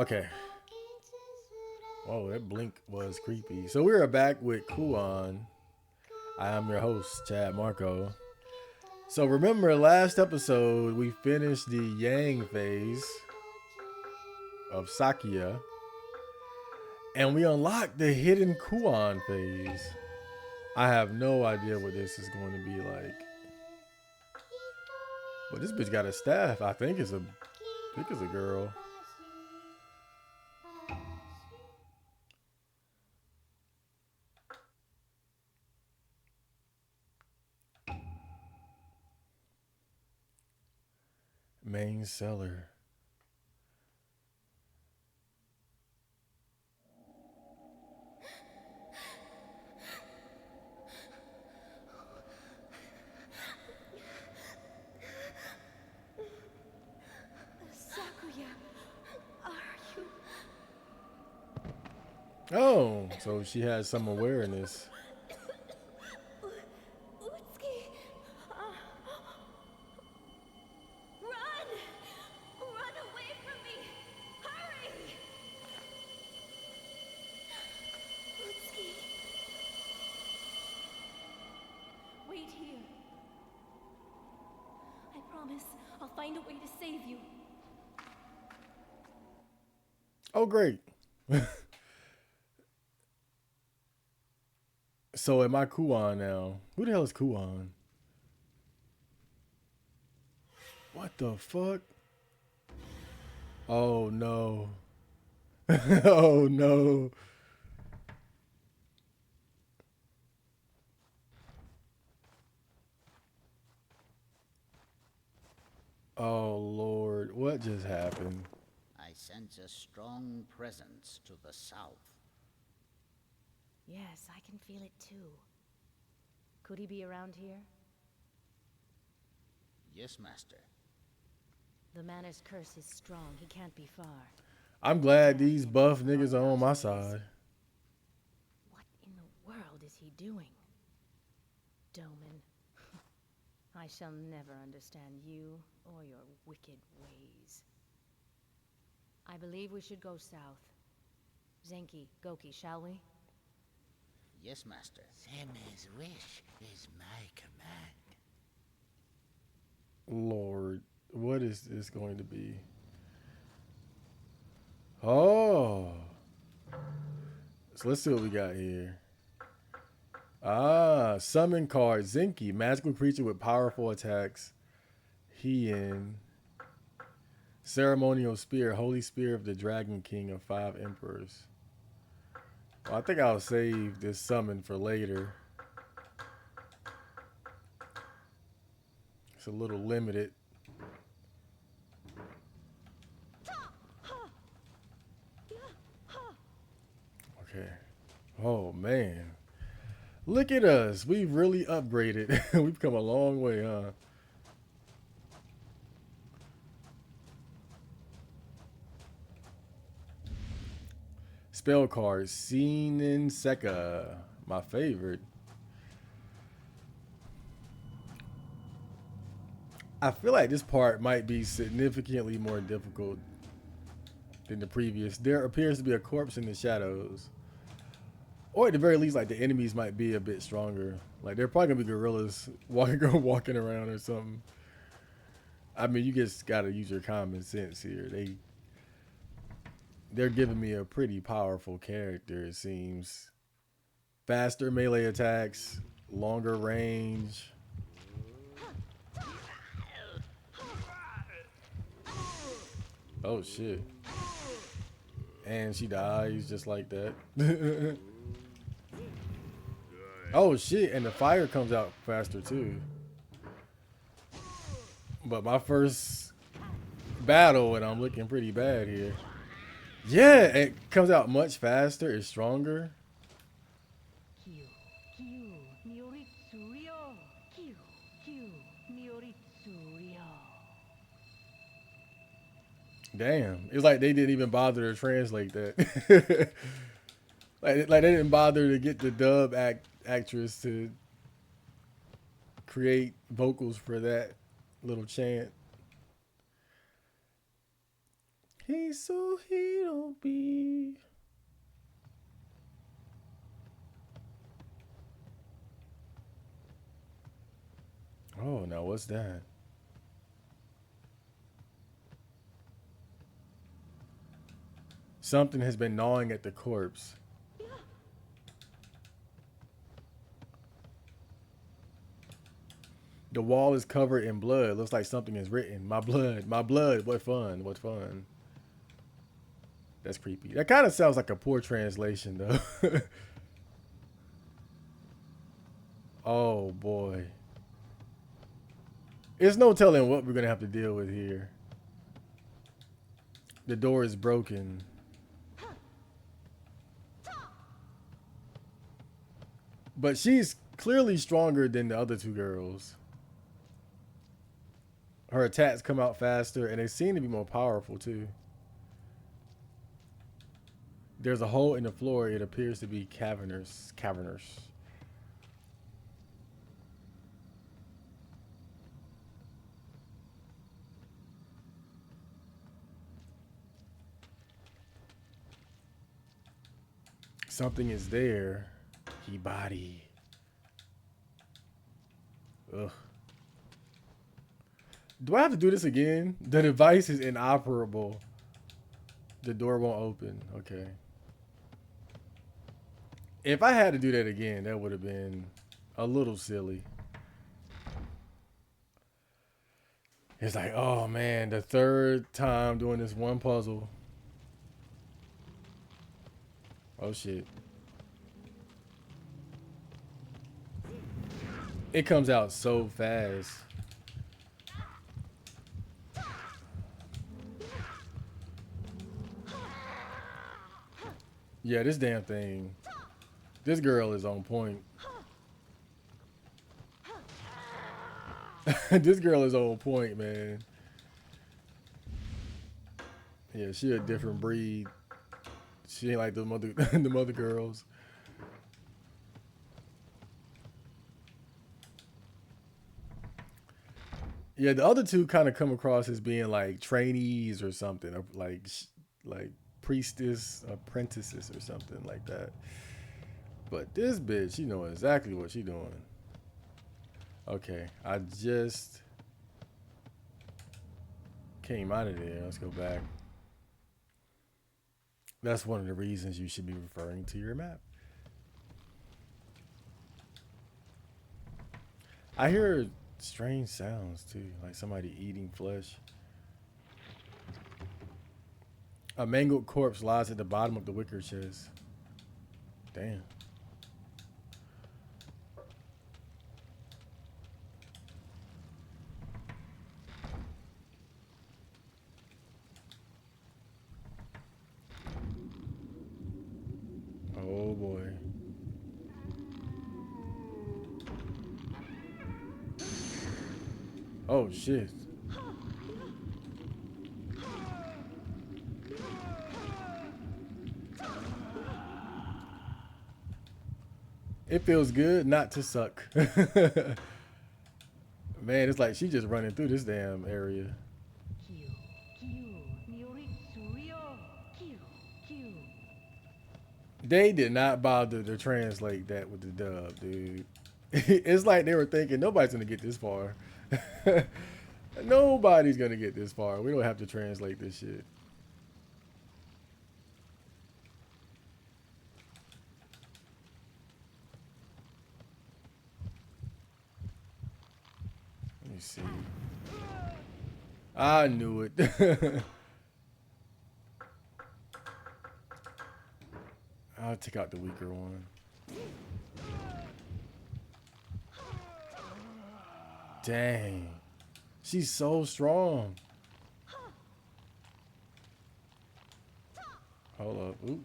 Okay. Whoa, that blink was creepy. So we are back with Kuon. I am your host, Chad Marco. So remember last episode we finished the Yang phase of Sakia and we unlocked the hidden Kuon phase. I have no idea what this is going to be like. But this bitch got a staff. I think it's a girl. Main seller. Sakuya, are you? Oh, so she has some awareness. Utsuki! Run! Run away from me! Hurry! Utsuki! Wait here. I promise I'll find a way to save you. Oh, great. So am I Kuon now? Who the hell is Kuon? What the fuck? Oh no. Oh no. Oh Lord. What just happened? I sense a strong presence to the south. Yes, I can feel it too. Could he be around here? Yes, Master. The manor's curse is strong. He can't be far. I'm glad these buff niggas are on my side. What in the world is he doing? Doman, I shall never understand you or your wicked ways. I believe we should go south. Zenki, Goki, shall we? Yes, Master. Seme's wish is my command. Lord, what is this going to be? Oh. So let's see what we got here. Ah, summon card Zenki, magical creature with powerful attacks. Hien, ceremonial spear, holy spear of the Dragon King of 5 Emperors. Well, I think I'll save this summon for later. It's a little limited. Okay. Oh man. Look at us. We've really upgraded. We've come a long way, huh? Spell card, Seinen Seka. My favorite. I feel like this part might be significantly more difficult than the previous. There appears to be a corpse in the shadows. Or at the very least, like the enemies might be a bit stronger. Like they're probably gonna be gorillas walking around or something. I mean, you just gotta use your common sense here. They're giving me a pretty powerful character. It seems faster melee attacks, longer range. Oh shit! And she dies just like that. Oh shit! And the fire comes out faster too. But my first battle, and I'm looking pretty bad here. Yeah, it comes out much faster. It's stronger. Damn, it's like they didn't even bother to translate that. Like they didn't bother to get the actress to create vocals for that little chant. He's so he don't be. Oh, now what's that? Something has been gnawing at the corpse. The wall is covered in blood. Looks like something is written. My blood, my blood. What fun, what fun. That's creepy. That kind of sounds like a poor translation, though. Oh, boy. There's no telling what we're going to have to deal with here. The door is broken. But she's clearly stronger than the other two girls. Her attacks come out faster, and they seem to be more powerful, too. There's a hole in the floor. It appears to be cavernous. Something is there. He body. Ugh. Do I have to do this again? The device is inoperable. The door won't open. Okay. If I had to do that again, that would have been a little silly. It's like, oh man, the third time doing this one puzzle. Oh shit. It comes out so fast. Yeah, this damn thing. This girl is on point. This girl is on point, man. Yeah, she a different breed. She ain't like the mother the mother girls. Yeah, the other two kind of come across as being like trainees or something, or like priestess apprentices or something like that. But this bitch, she know exactly what she doing. Okay, I just came out of there. Let's go back. That's one of the reasons you should be referring to your map. I hear strange sounds too, like somebody eating flesh. A mangled corpse lies at the bottom of the wicker chest. Damn. Oh boy. Oh shit. It feels good not to suck. Man, it's like she just running through this damn area. They did not bother to translate that with the dub, dude. It's like they were thinking nobody's gonna get this far. Nobody's gonna get this far. We don't have to translate this shit. Let me see. I knew it. I'll take out the weaker one. Dang. She's so strong. Hold up. Ooh.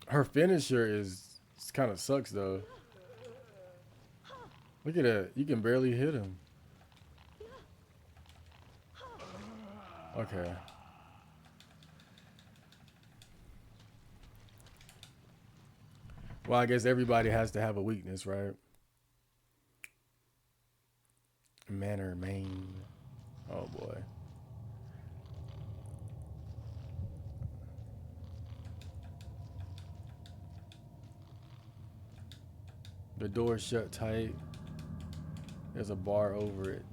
Her finisher is kind of sucks though. Look at that. You can barely hit him. Okay. Well, I guess everybody has to have a weakness, right? Manor main. Oh boy. The door's shut tight. There's a bar over it.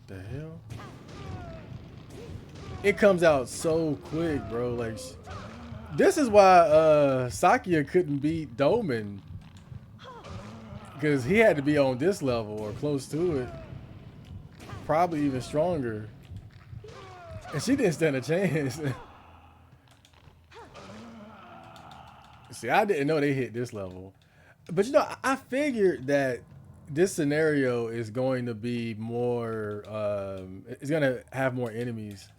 The hell? It comes out so quick, bro. Like, this is why Sakia couldn't beat Doman, because he had to be on this level or close to it, probably even stronger, and she didn't stand a chance. See, I didn't know they hit this level, but you know, I figured that this scenario is going to be more. It's gonna have more enemies.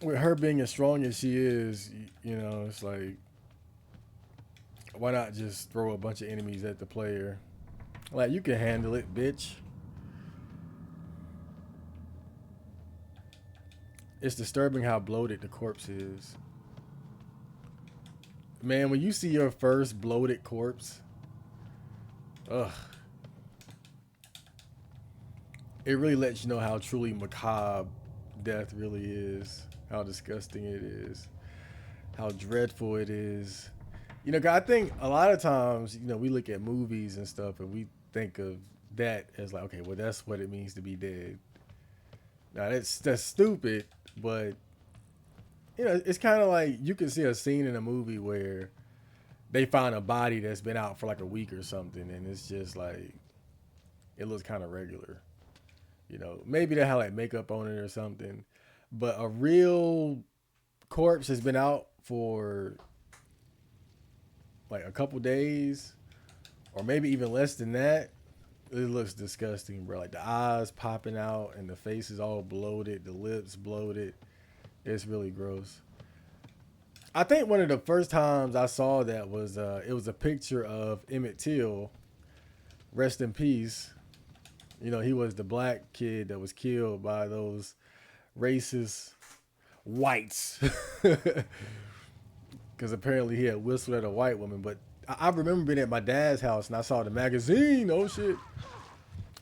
With her being as strong as she is, you know, it's like, why not just throw a bunch of enemies at the player? Like, you can handle it, bitch. It's disturbing how bloated the corpse is. Man, when you see your first bloated corpse, ugh. It really lets you know how truly macabre death really is. How disgusting it is. How dreadful it is. You know, I think a lot of times, you know, we look at movies and stuff and we think of that as like, okay, well, that's what it means to be dead. Now, that's stupid, but, you know, it's kind of like you can see a scene in a movie where they find a body that's been out for like a week or something, and it's just like, it looks kind of regular. You know, maybe they have like makeup on it or something, but a real corpse has been out for like a couple days or maybe even less than that. It looks disgusting, bro. Like the eyes popping out and the face is all bloated, the lips bloated. It's really gross. I think one of the first times I saw that was it was a picture of Emmett Till, rest in peace. You know, he was the black kid that was killed by those racist whites. Because apparently he had whistled at a white woman. But I remember being at my dad's house and I saw the magazine. Oh, shit.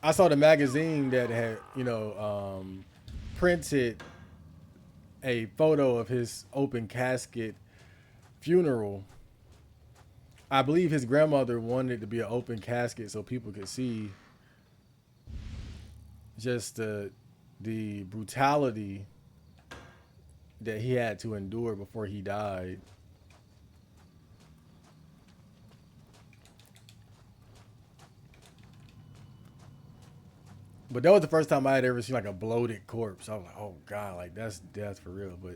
I saw the magazine that had, you know, printed a photo of his open casket funeral. I believe his grandmother wanted it to be an open casket so people could see just the brutality that he had to endure before he died. But that was the first time I had ever seen like a bloated corpse. I was like, oh God, like that's death for real. But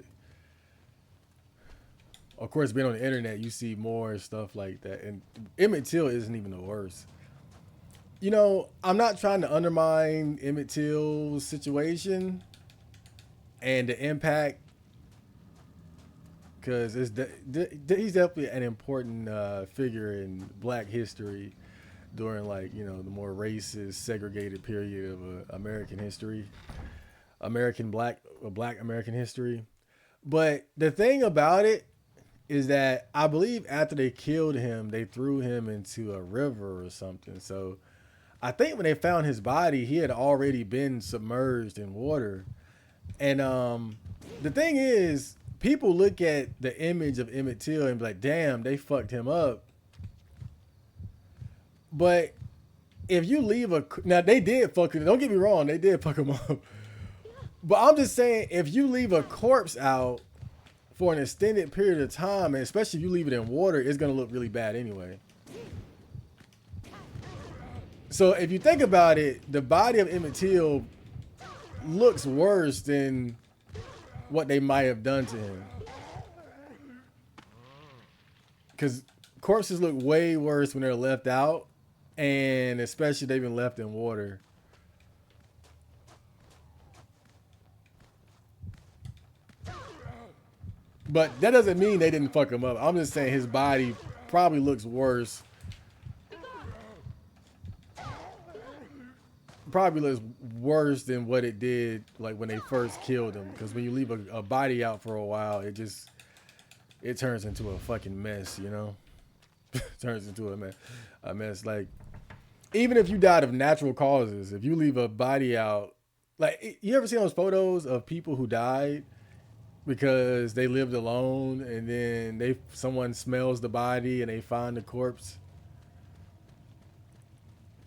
of course, being on the internet, you see more stuff like that. And Emmett Till isn't even the worst. You know, I'm not trying to undermine Emmett Till's situation and the impact, because he's definitely an important figure in Black history during, like, you know, the more racist, segregated period of American history, Black American history. But the thing about it is that I believe after they killed him, they threw him into a river or something. So I think when they found his body, he had already been submerged in water. And the thing is, people look at the image of Emmett Till and be like, damn, they fucked him up. But if you leave now they did fuck him. Don't get me wrong, they did fuck him up. But I'm just saying, if you leave a corpse out for an extended period of time, and especially if you leave it in water, it's gonna look really bad anyway. So if you think about it, the body of Emmett Till looks worse than what they might have done to him. Because corpses look way worse when they're left out, and especially they've been left in water. But that doesn't mean they didn't fuck him up. I'm just saying his body probably looks worse. Probably looks worse than what it did like when they first killed him. Because when you leave a body out for a while, it turns into a fucking mess, you know? Turns into a mess. Like, even if you died of natural causes, if you leave a body out Like, you ever seen those photos of people who died because they lived alone, and then someone smells the body and they find the corpse?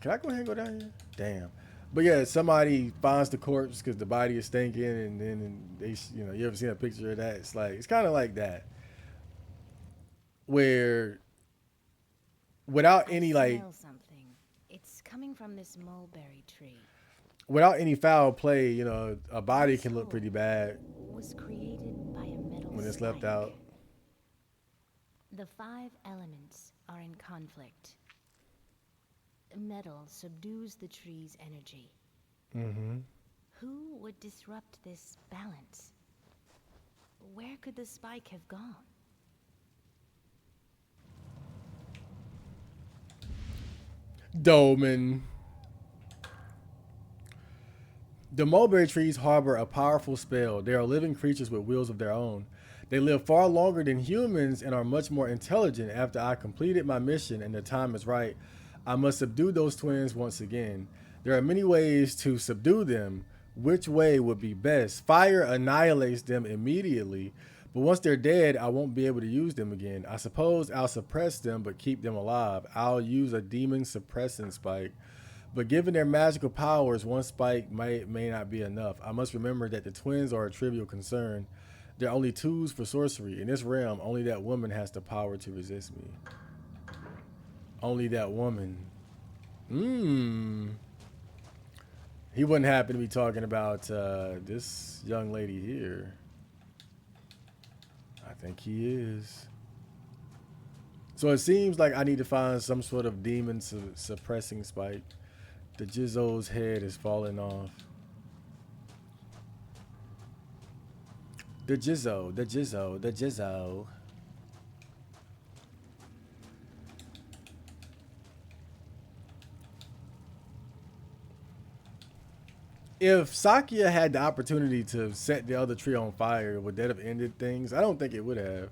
Can I go ahead and go down here? Damn. But yeah, somebody finds the corpse because the body is stinking, and then they, you ever seen a picture of that? It's kind of like that, where without I any like, smell something. It's coming from this mulberry tree. without any foul play, a body This can look pretty hole bad was created by a metal when it's left spike. out. The 5 elements are in conflict. Metal subdues the tree's energy. Mm-hmm. Who would disrupt this balance? Where could the spike have gone? Dolman. The mulberry trees harbor a powerful spell. They are living creatures with wills of their own. They live far longer than humans and are much more intelligent. After I completed my mission and the time is right, I must subdue those twins once again. There are many ways to subdue them. Which way would be best? Fire annihilates them immediately, but once they're dead, I won't be able to use them again. I suppose I'll suppress them but keep them alive. I'll use a demon suppressing spike. But given their magical powers, one spike may not be enough. I must remember that the twins are a trivial concern. They're only tools for sorcery. In this realm, only that woman has the power to resist me. Only that woman. He wouldn't happen to be talking about this young lady here. I think he is. So it seems like I need to find some sort of demon suppressing spike. The Jizzo's head is falling off. The Jizzo. If Sakia had the opportunity to set the other tree on fire, would that have ended things? I don't think it would have.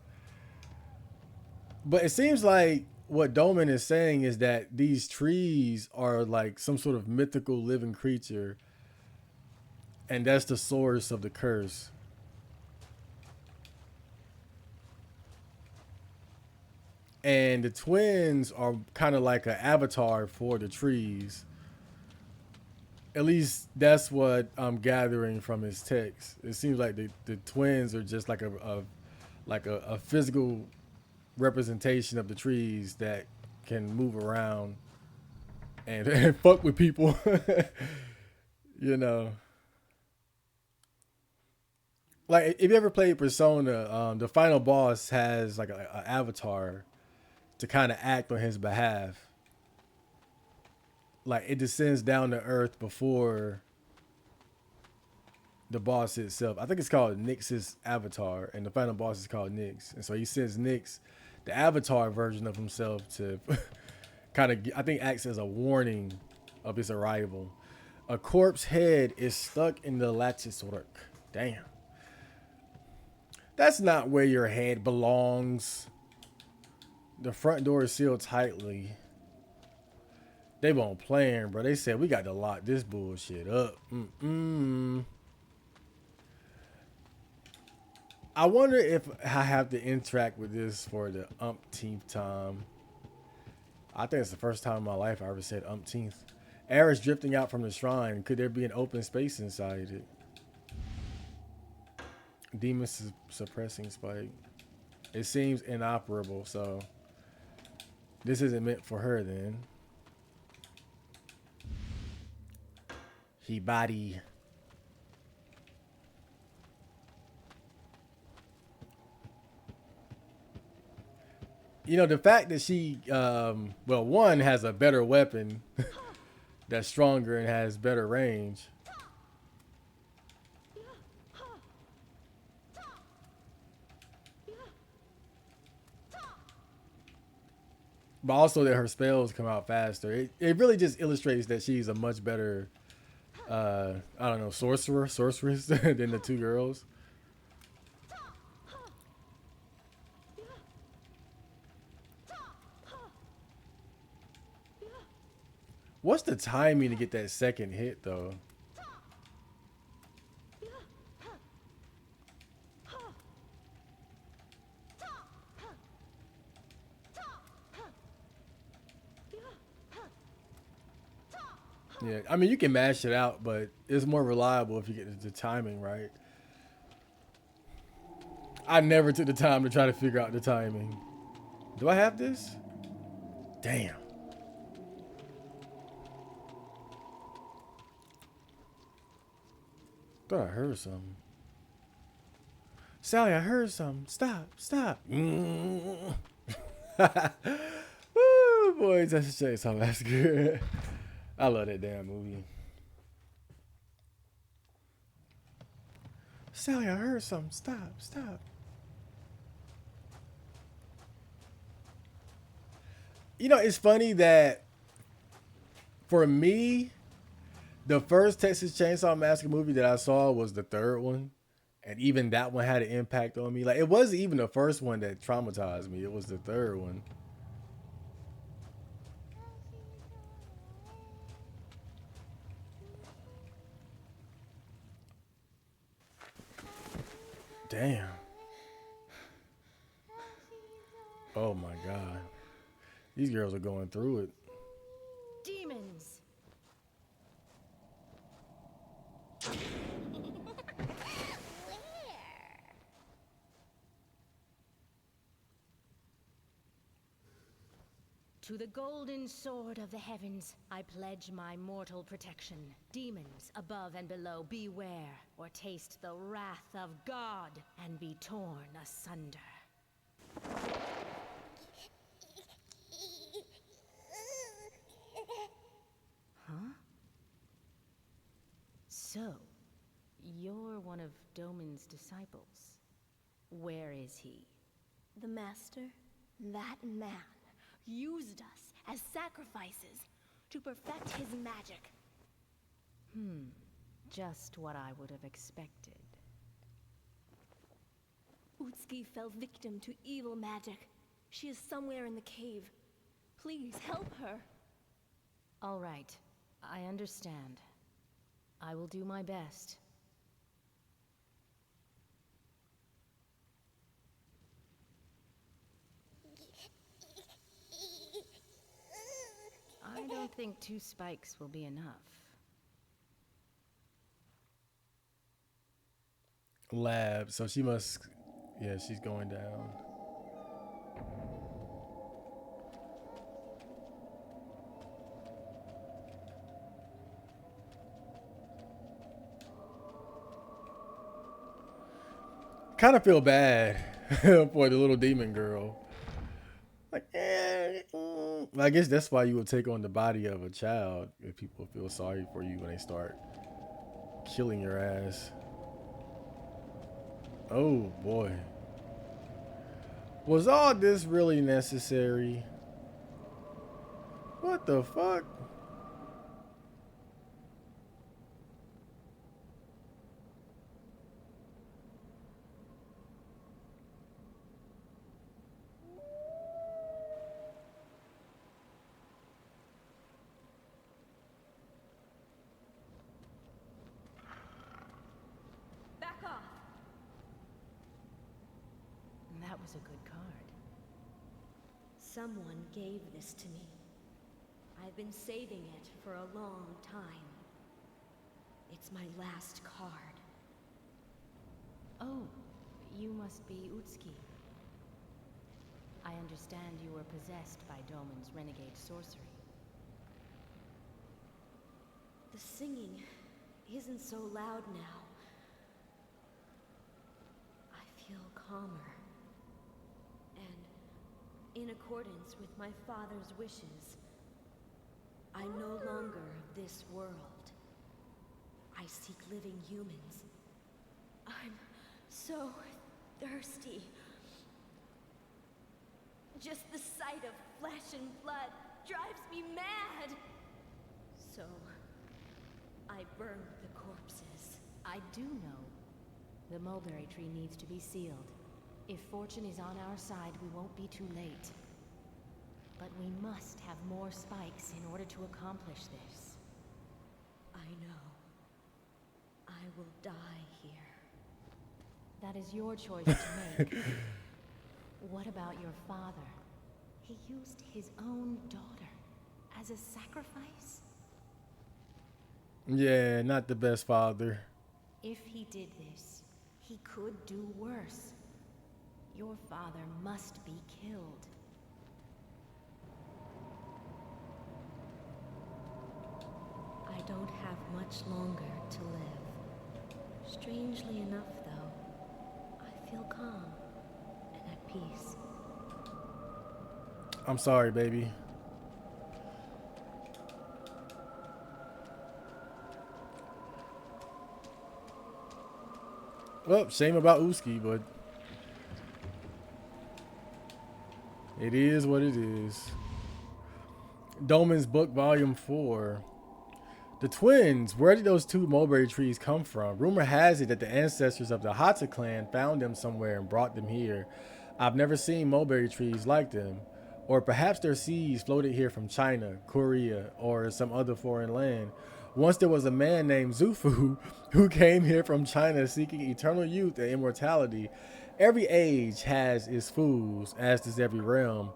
But it seems like what Dolman is saying is that these trees are like some sort of mythical living creature, and that's the source of the curse. And the twins are kind of like an avatar for the trees. At least that's what I'm gathering from his text. It seems like the twins are just like a physical representation of the trees that can move around and fuck with people. you know, like if you ever played Persona, the final boss has like a avatar to kind of act on his behalf. Like it descends down to earth before the boss itself. I think it's called Nyx's avatar, and the final boss is called Nyx. And so he sends Nyx, the avatar version of himself, to kind of, I think, acts as a warning of his arrival. A corpse head is stuck in the lattice work. Damn. That's not where your head belongs. The front door is sealed tightly. They won't playing, bro. They said we got to lock this bullshit up. I wonder if I have to interact with this for the umpteenth time. I think it's the first time in my life I ever said umpteenth. Air is drifting out from the shrine. Could there be an open space inside it? Demon suppressing spike. It seems inoperable, so this isn't meant for her then. He body. The fact that she, one, has a better weapon that's stronger and has better range. But also that her spells come out faster. It really just illustrates that she's a much better, sorceress than the two girls. What's the timing to get that second hit, though? Yeah, I mean you can mash it out, but it's more reliable if you get the timing right. I never took the time to try to figure out the timing. Do I have this? Damn. Thought I heard something. Sally, I heard something. Stop, stop. Woo, boy, that's a Chainsaw Massacre. I love that damn movie. Sally, I heard something. Stop, stop. You know, it's funny that for me, the first Texas Chainsaw Massacre movie that I saw was the third one. And even that one had an impact on me. Like, it wasn't even the first one that traumatized me, it was the third one. Damn. Oh my God. These girls are going through it. Demons! To the golden sword of the heavens, I pledge my mortal protection. Demons above and below, beware, or taste the wrath of God and be torn asunder. Huh? So, you're one of Doman's disciples. Where is he? The Master, that man, used us as sacrifices to perfect his magic. Just what I would have expected. Utsuki fell victim to evil magic. She is somewhere in the cave. Please help her. All right, I understand. I will do my best. I don't think 2 spikes will be enough. Lab. So she must. Yeah, she's going down. Kind of feel bad for the little demon girl. Like, I guess that's why you would take on the body of a child if people feel sorry for you when they start killing your ass. Oh boy. Was all this really necessary? What the fuck? Back off. That was a good card. Someone gave this to me. I've been saving it for a long time. It's my last card. Oh, you must be Utsuki. I understand you were possessed by Doman's renegade sorcery. The singing isn't so loud now. I feel calmer. And in accordance with my father's wishes, I'm no longer of this world. I seek living humans. I'm so thirsty. Just the sight of flesh and blood drives me mad. So, I burn the corpses. I do know. The mulberry tree needs to be sealed. If fortune is on our side, we won't be too late. But we must have more spikes in order to accomplish this. I know. I will die here. That is your choice to make. What about your father? He used his own daughter as a sacrifice? Yeah, not the best father. If he did this, he could do worse. Your father must be killed. I don't have much longer to live. Strangely enough, though, I feel calm and at peace. I'm sorry, baby. Well, shame about Uski, but it is what it is. Doman's Book, Volume 4. The twins, where did those two mulberry trees come from? Rumor has it that the ancestors of the Hata clan found them somewhere and brought them here. I've never seen mulberry trees like them. Or perhaps their seeds floated here from China, Korea, or some other foreign land. Once there was a man named Zufu who came here from China seeking eternal youth and immortality. Every age has its fools, as does every realm.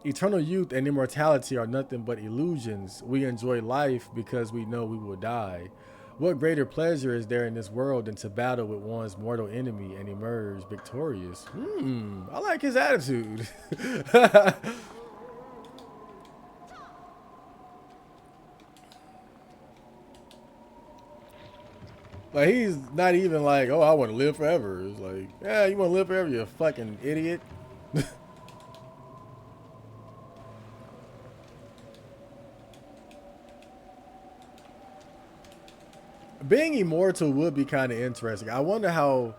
Eternal youth and immortality are nothing but illusions. We enjoy life because we know we will die. What greater pleasure is there in this world than to battle with one's mortal enemy and emerge victorious? I like his attitude. Like, he's not even like, oh, I want to live forever. It's like, yeah, you want to live forever, you fucking idiot. Being immortal would be kind of interesting. I wonder how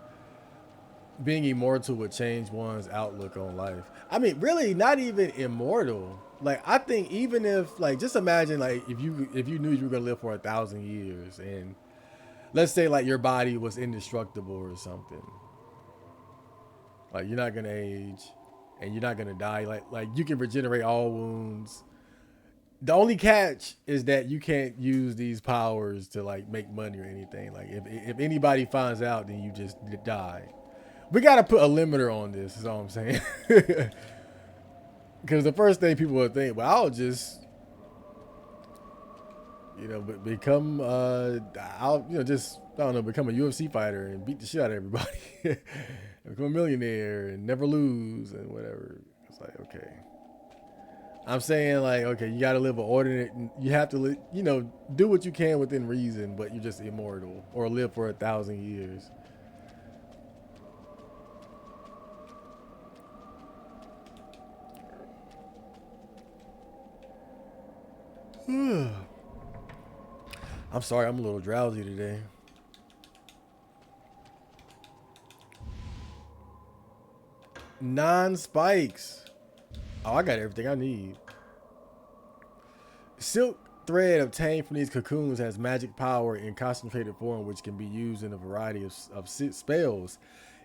being immortal would change one's outlook on life. I mean, really, not even immortal. Like, I think even if, like, just imagine, like, if you knew you were gonna live for 1,000 years, and let's say like your body was indestructible or something. Like, you're not gonna age, and you're not gonna die. Like you can regenerate all wounds. The only catch is that you can't use these powers to like make money or anything. Like, if anybody finds out, then you just die. We gotta put a limiter on this. Is all I'm saying. Because the first thing people would think, well, I'll just, become, I'll, just, I don't know, become a UFC fighter and beat the shit out of everybody. Become a millionaire and never lose and whatever. It's like, okay. I'm saying, like, okay, you got to live an ordinary, you have to, do what you can within reason, but you're just immortal, or live for 1,000 years. I'm sorry, I'm a little drowsy today. Non-spikes. Oh, I got everything I need. Silk thread obtained from these cocoons has magic power in concentrated form, which can be used in a variety of spells.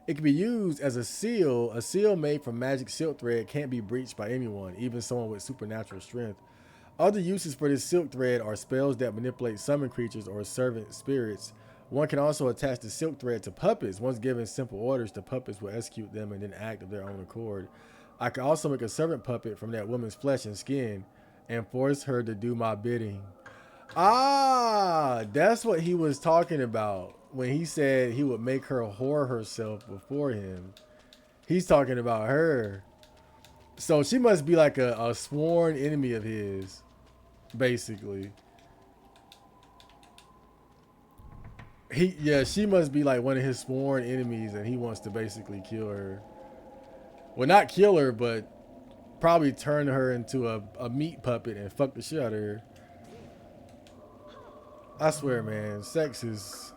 It can be used as a seal. A seal made from magic silk thread can't be breached by anyone, even someone with supernatural strength. Other uses for this silk thread are spells that manipulate summon creatures or servant spirits. One can also attach the silk thread to puppets. Once given simple orders, the puppets will execute them and then act of their own accord. I can also make a servant puppet from that woman's flesh and skin and force her to do my bidding. Ah, that's what he was talking about when he said he would make her whore herself before him. He's talking about her. So she must be like a sworn enemy of his, basically. She must be like one of his sworn enemies, and he wants to basically kill her. Well, not kill her, but probably turn her into a meat puppet and fuck the shit out of her. I swear, man, sex is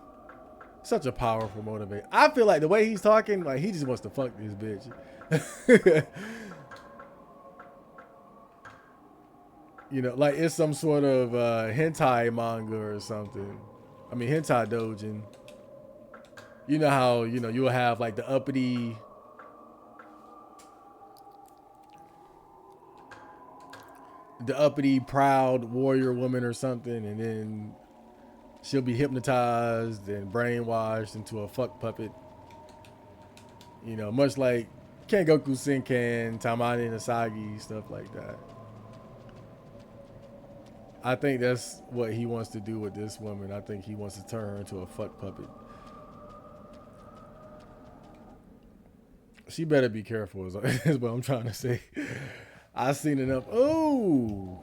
such a powerful motivator. I feel like the way he's talking, like he just wants to fuck this bitch. Like it's some sort of hentai manga or something. I mean, hentai dojin. You know how, you'll have like the uppity proud warrior woman or something, and then she'll be hypnotized and brainwashed into a fuck puppet. Much like Kengoku Senkan, Tamane Nasagi, stuff like that. I think that's what he wants to do with this woman. I think he wants to turn her into a fuck puppet. She better be careful, is what I'm trying to say. I seen enough. Oh!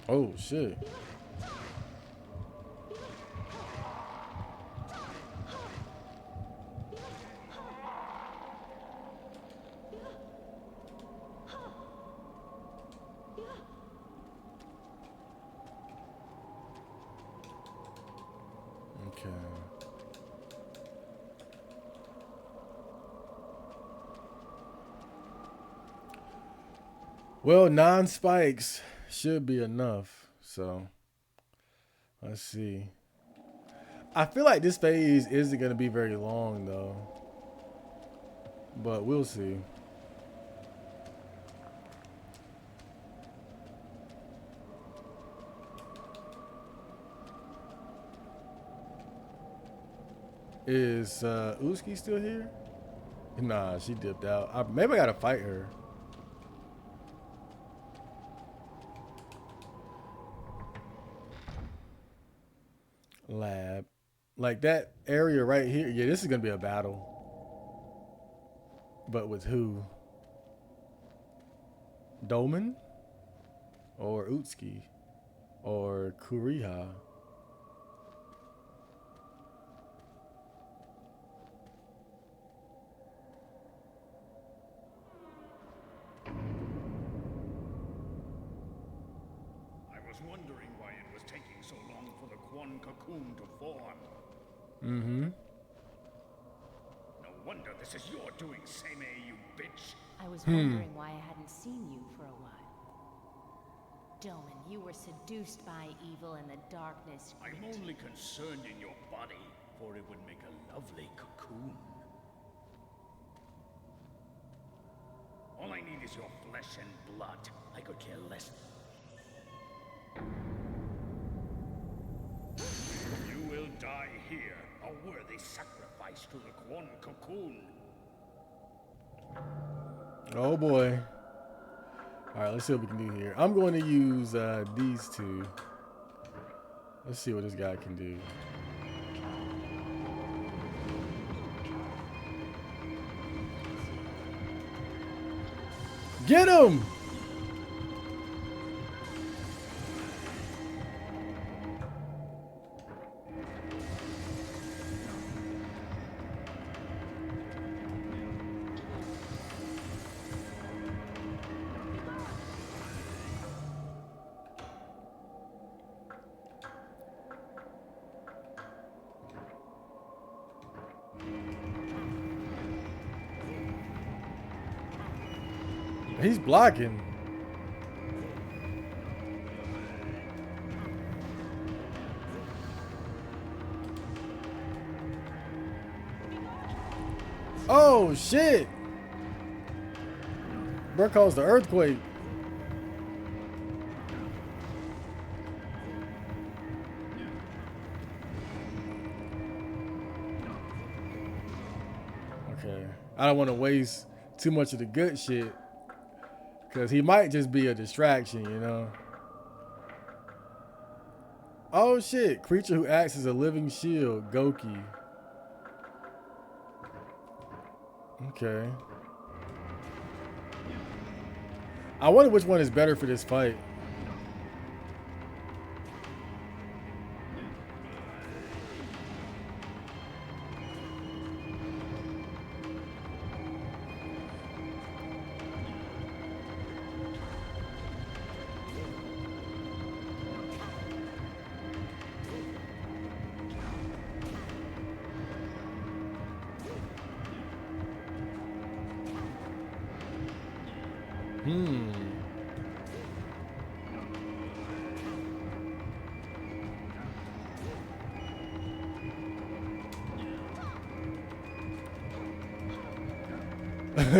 Oh, shit. Okay. Well, 9 spikes should be enough. So, let's see. I feel like this phase isn't going to be very long, though. But we'll see. Is Uski still here? Nah, she dipped out. Maybe I gotta fight her. Lab. Like that area right here. Yeah, this is gonna be a battle. But with who? Doman? Or Utski? Or Kuriha? Wondering why it was taking so long for the Kuon cocoon to form. Mm-hmm. No wonder this is your doing, Seme, you bitch. I was wondering why I hadn't seen you for a while. Doman, you were seduced by evil and the darkness. I'm only concerned in your body, for it would make a lovely cocoon. All I need is your flesh and blood. I could care less. You will die here, a worthy sacrifice to the Kuon cocoon. Oh boy. Alright, let's see what we can do here. I'm going to use these two. Let's see what this guy can do. Get him! He's blocking. Oh shit! Bro caused the earthquake. Okay. I don't want to waste too much of the good shit. Because he might just be a distraction, you know? Oh, shit. Creature who acts as a living shield. Goki. Okay. I wonder which one is better for this fight.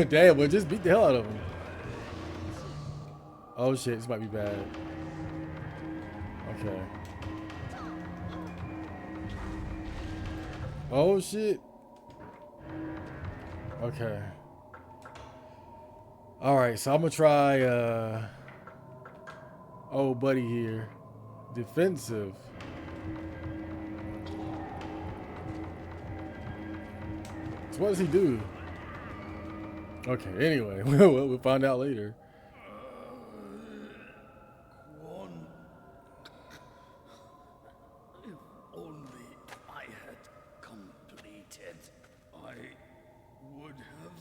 Damn, well, just beat the hell out of him. Oh shit, this might be bad. Okay. Oh shit. Okay. All right, so I'm gonna try old buddy here. Defensive. So what does he do? Okay, anyway, we'll find out later. Kuon. If only I had completed, I would have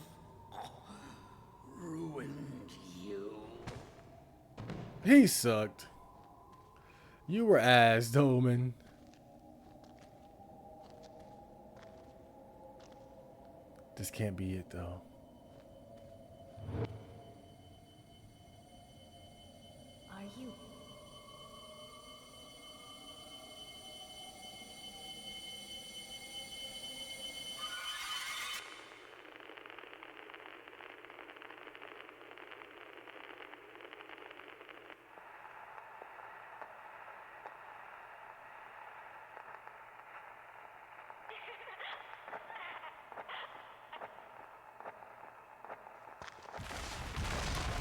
ruined you. He sucked. You were ass, Dolman. This can't be it, though. Are you?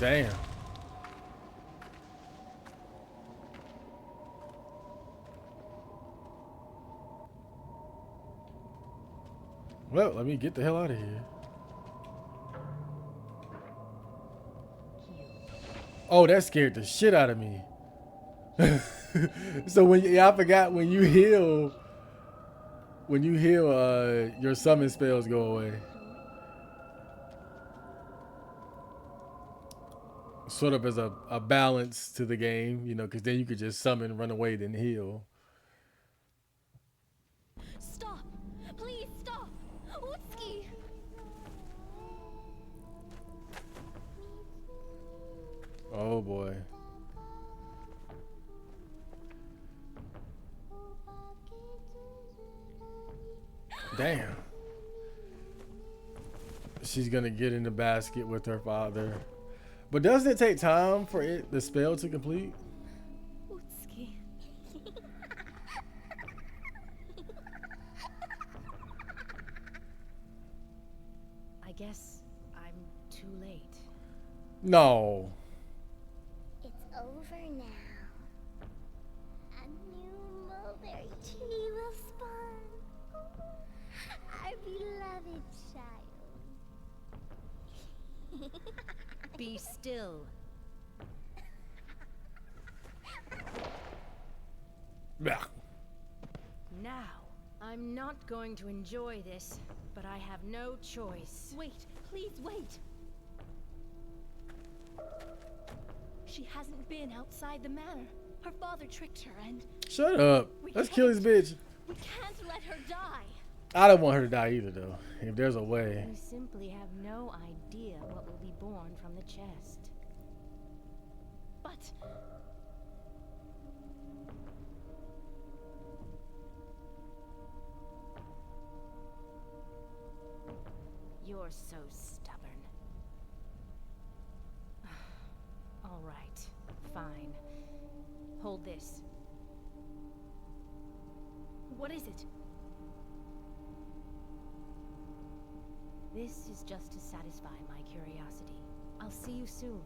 Damn. Well, let me get the hell out of here. Oh, that scared the shit out of me. So I forgot when you heal, your summon spells go away. Sort of as a balance to the game, you know, because then you could just summon, run away, then heal. Stop! Please stop! Utsuki! Oh boy. Damn. She's gonna get in the basket with her father. But doesn't it take time for the spell to complete? Utsuki. I guess I'm too late. No. It's over now. A new mulberry tree will spawn. Our beloved child. Be still. Yeah. Now, I'm not going to enjoy this, but I have no choice. Wait, please wait. She hasn't been outside the manor. Her father tricked her and Shut up. Let's kill this bitch. we can't let her die. I don't want her to die either, though. If there's a way. You simply have no idea what will be born from the chest. But You're so stubborn. All right, fine. Hold this. what is it? This is just to satisfy my curiosity. I'll see you soon.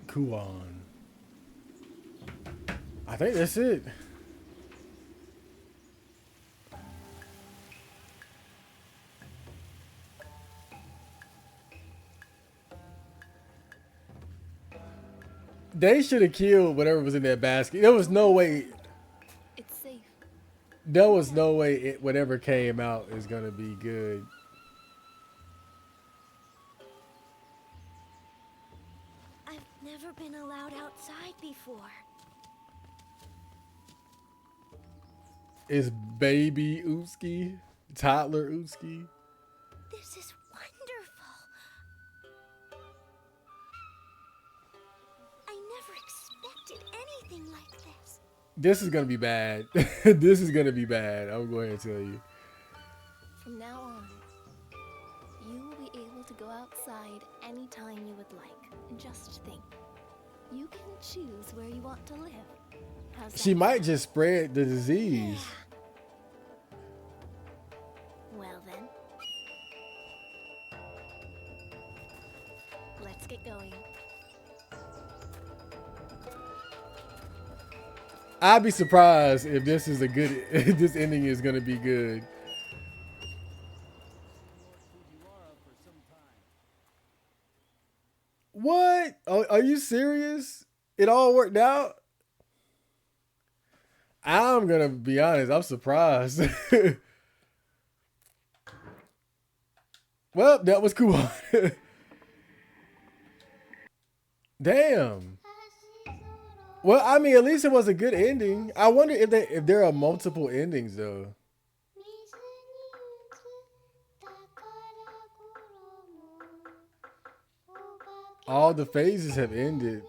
Kuon. I think that's it. They should have killed whatever was in that basket. There was no way. It's safe. There was no way whatever came out is gonna be good. I've never been allowed outside before. It's baby Utsuki, toddler Utsuki. This is wonderful. I never expected anything like This is gonna be bad. This is gonna be bad. I'm going to tell you. From now on, you will be able to go outside anytime you would like. And just think, you can choose where you want to live. How's that? She might just spread the disease. Well then, let's get going. I'd be surprised if this is a good. If this ending is gonna be good. What? Are you serious? It all worked out? I'm gonna be honest. I'm surprised. Well, that was cool. Damn. Well, I mean, at least it was a good ending. I wonder if there are multiple endings though. All the phases have ended.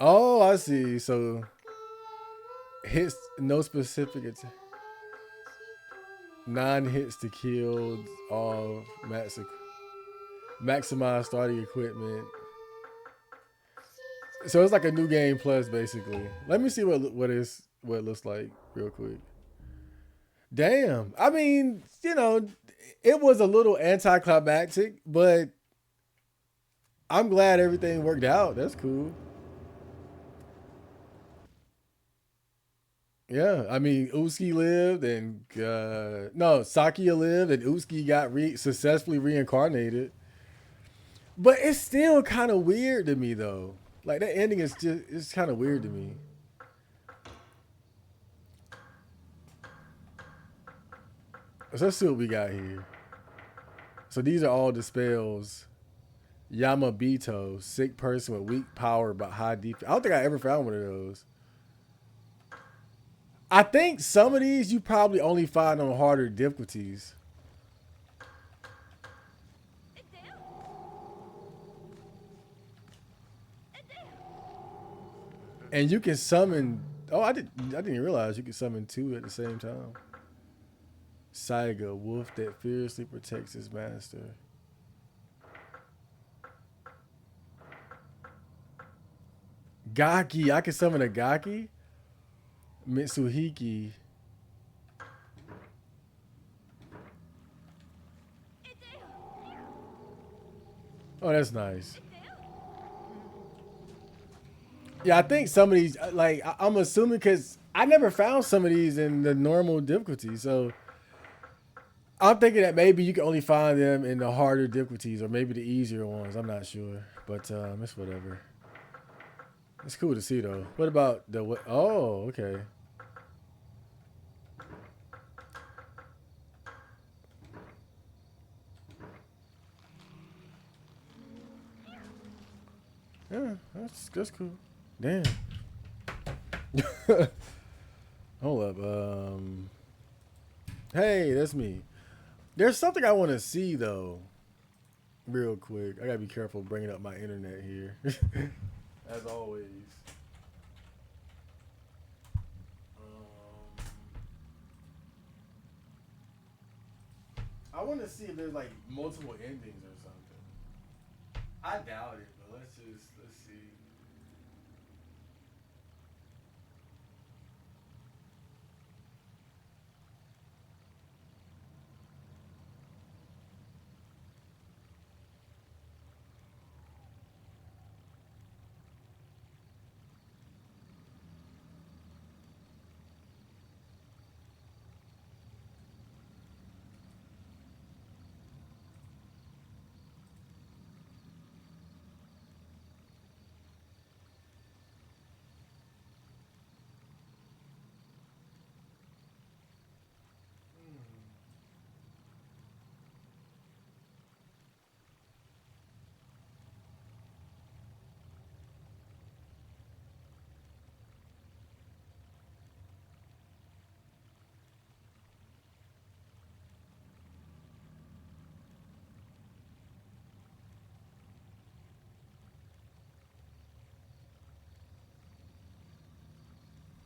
Oh, I see. So hits, no specific attack. 9 hits to kill, all maximize starting equipment. So it's like a new game plus basically. Let me see what it looks like real quick. Damn. I mean, it was a little anticlimactic, but I'm glad everything worked out. That's cool. Yeah, I mean, Uski lived and no, Sakia lived and Uski got successfully reincarnated. But it's still kind of weird to me though. Like that ending is it's kind of weird to me. So let's see what we got here. So these are all the spells. Yamabito, sick person with weak power but high defense. I don't think I ever found one of those. I think some of these you probably only find on harder difficulties. And you can summon. Oh, I didn't realize you could summon 2 at the same time. Saiga, wolf that fiercely protects his master. Gaki, I can summon a Gaki. Mitsuhiki. Oh, that's nice. Yeah, I think some of these, like, I'm assuming because I never found some of these in the normal difficulty. So I'm thinking that maybe you can only find them in the harder difficulties or maybe the easier ones. I'm not sure. But it's whatever. It's cool to see, though. What about the... Oh, okay. Yeah, that's cool. Damn. Hold up. Hey, that's me. There's something I want to see though. Real quick, I gotta be careful bringing up my internet here, as always. I want to see if there's like multiple endings or something. I doubt it, but let's see.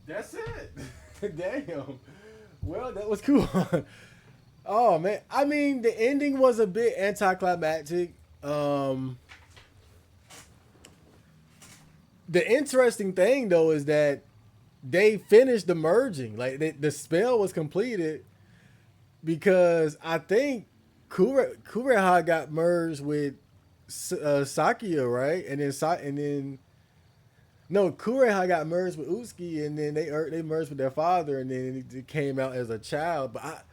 That's it. Damn. Well, that was cool. Oh man, I mean the ending was a bit anticlimactic. The interesting thing though is that they finished the merging. Like the spell was completed because I think Kureha got merged with Sakia, right? And then no, Kureha got merged with Utsuki, and then they merged with their father, and then it came out as a child. But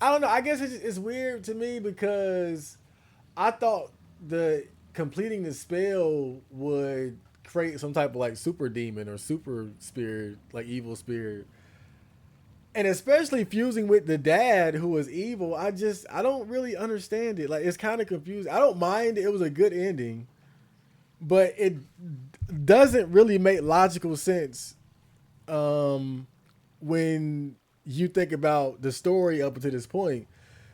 I don't know. I guess it's weird to me because I thought the completing the spell would create some type of like super demon or super spirit, like evil spirit. And especially fusing with the dad who was evil, I don't really understand it. Like it's kind of confusing. I don't mind it was a good ending, but it doesn't really make logical sense when you think about the story up until this point,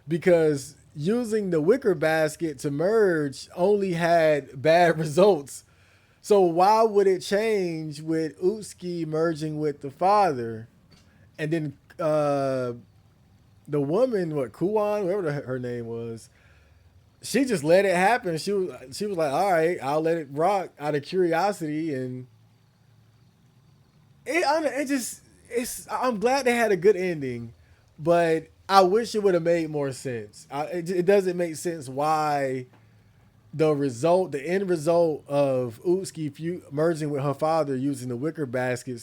because using the wicker basket to merge only had bad results. So why would it change with Utsuki merging with the father, and then the woman, what Kuon, whatever her name was, she just let it happen. She was like, all right, I'll let it rock out of curiosity, and it just it's. I'm glad they had a good ending, but I wish it would have made more sense. It doesn't make sense why the end result of Utsuki merging with her father using the wicker basket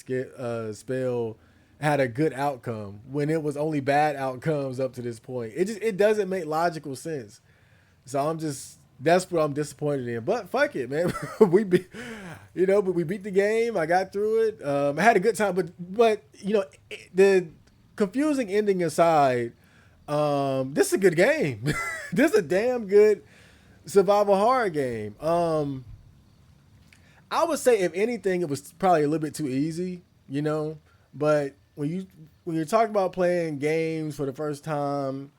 spell had a good outcome when it was only bad outcomes up to this point. It doesn't make logical sense. So that's what I'm disappointed in. But fuck it, man. But we beat the game. I got through it. I had a good time, but the confusing ending aside, this is a good game. This is a damn good survival horror game. I would say if anything, it was probably a little bit too easy, But when you're talking about playing games for the first time,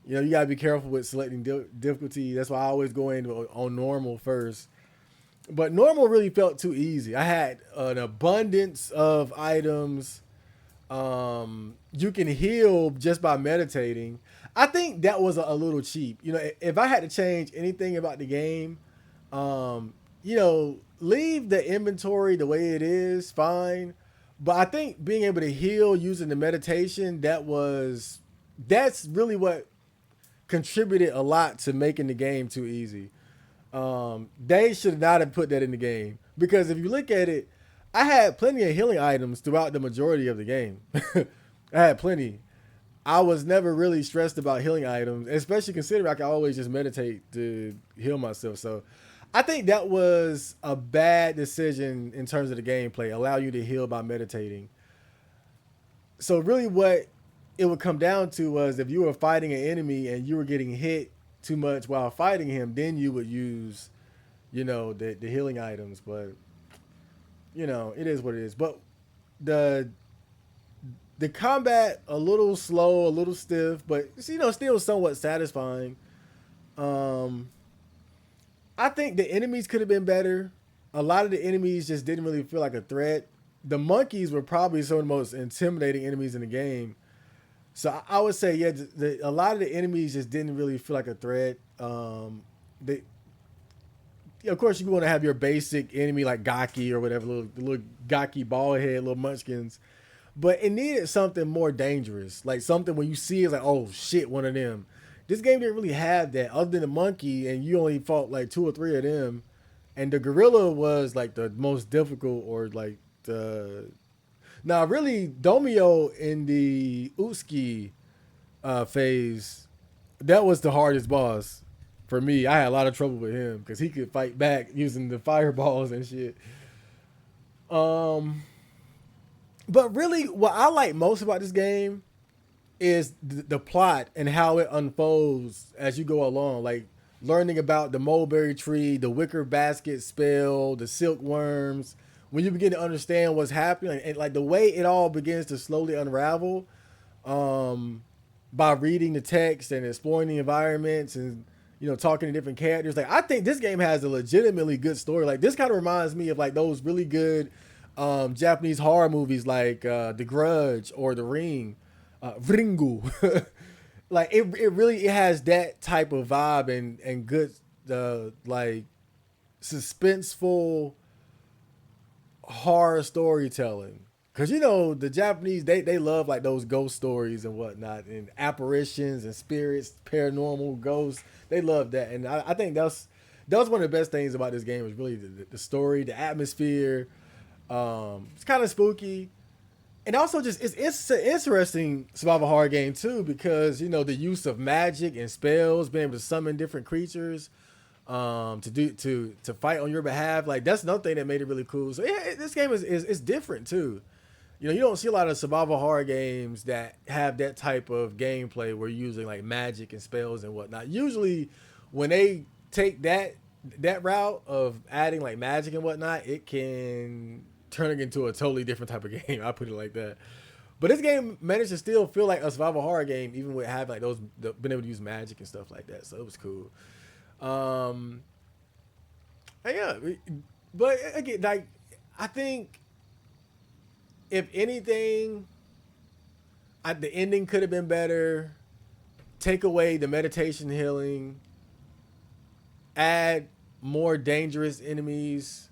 you gotta be careful with selecting difficulty. That's why I always go in on normal first. But normal really felt too easy. I had an abundance of items. You can heal just by meditating. I think that was a little cheap. If I had to change anything about the game, leave the inventory the way it is, fine. But I think being able to heal using the meditation, that's really what contributed a lot to making the game too easy. They should not have put that in the game, because if you look at it, I had plenty of healing items throughout the majority of the game. I had plenty. I was never really stressed about healing items, especially considering I could always just meditate to heal myself. So I think that was a bad decision in terms of the gameplay, allow you to heal by meditating. So really what it would come down to was if you were fighting an enemy and you were getting hit too much while fighting him, then you would use, the healing items. But, it is what it is. But the combat, a little slow, a little stiff, but, still somewhat satisfying. I think the enemies could have been better. A lot of the enemies just didn't really feel like a threat. The monkeys were probably some of the most intimidating enemies in the game. So I would say, yeah, a lot of the enemies just didn't really feel like a threat. Of course, you want to have your basic enemy like Gaki or whatever, little Gaki bald head, little munchkins. But it needed something more dangerous, like something when you see it's like, oh shit, one of them. This game didn't really have that, other than the monkey, and you only fought like 2 or 3 of them. And the gorilla was like the most difficult, or like the. Now, really, Domio in the Utsuki phase, that was the hardest boss for me. I had a lot of trouble with him because he could fight back using the fireballs and shit. But really, what I like most about this game is the plot and how it unfolds as you go along. Like learning about the mulberry tree, the wicker basket spell, the silkworms. When you begin to understand what's happening, and like the way it all begins to slowly unravel, by reading the text and exploring the environments and talking to different characters. Like I think this game has a legitimately good story. Like this kind of reminds me of like those really good Japanese horror movies like The Grudge or The Ring, Ringu. Like it really it has that type of vibe and good like suspenseful horror storytelling. Cause you know the Japanese they love like those ghost stories and whatnot and apparitions and spirits, paranormal ghosts. They love that, and I think that's one of the best things about this game is really the story, the atmosphere. It's kind of spooky, and also just it's an interesting survival horror game too because you know the use of magic and spells, being able to summon different creatures, to fight on your behalf. Like that's another thing that made it really cool. So yeah, this game is different too. You know, you don't see a lot of survival horror games that have that type of gameplay where you're using like magic and spells and whatnot. Usually, when they take that route of adding like magic and whatnot, it can turn it into a totally different type of game. I put it like that. But this game managed to still feel like a survival horror game, even with having like being able to use magic and stuff like that. So it was cool. And yeah, but again, like I think if anything, the ending could have been better. Take away the meditation healing. Add more dangerous enemies.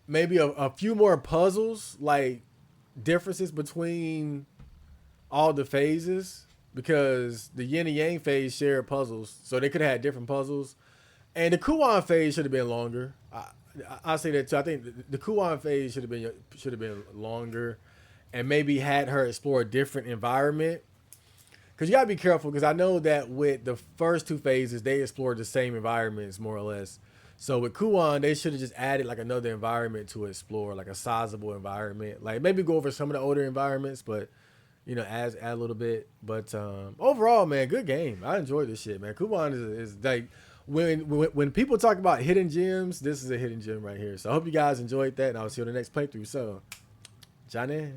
Maybe a few more puzzles, like differences between all the phases. Because the yin and yang phase shared puzzles. So they could have had different puzzles. And the Kuon phase should have been longer. I say that too. I think the Kuon phase should have been longer, and maybe had her explore a different environment. Because you gotta be careful. Because I know that with the first two phases, they explored the same environments more or less. So with Kuon, they should have just added like another environment to explore, like a sizable environment. Like maybe go over some of the older environments, but you know, add a little bit. But overall, man, good game. I enjoyed this shit, man. Kuon is like. When people talk about hidden gems, this is a hidden gem right here. So I hope you guys enjoyed that, and I'll see you on the next playthrough. So, Johnny.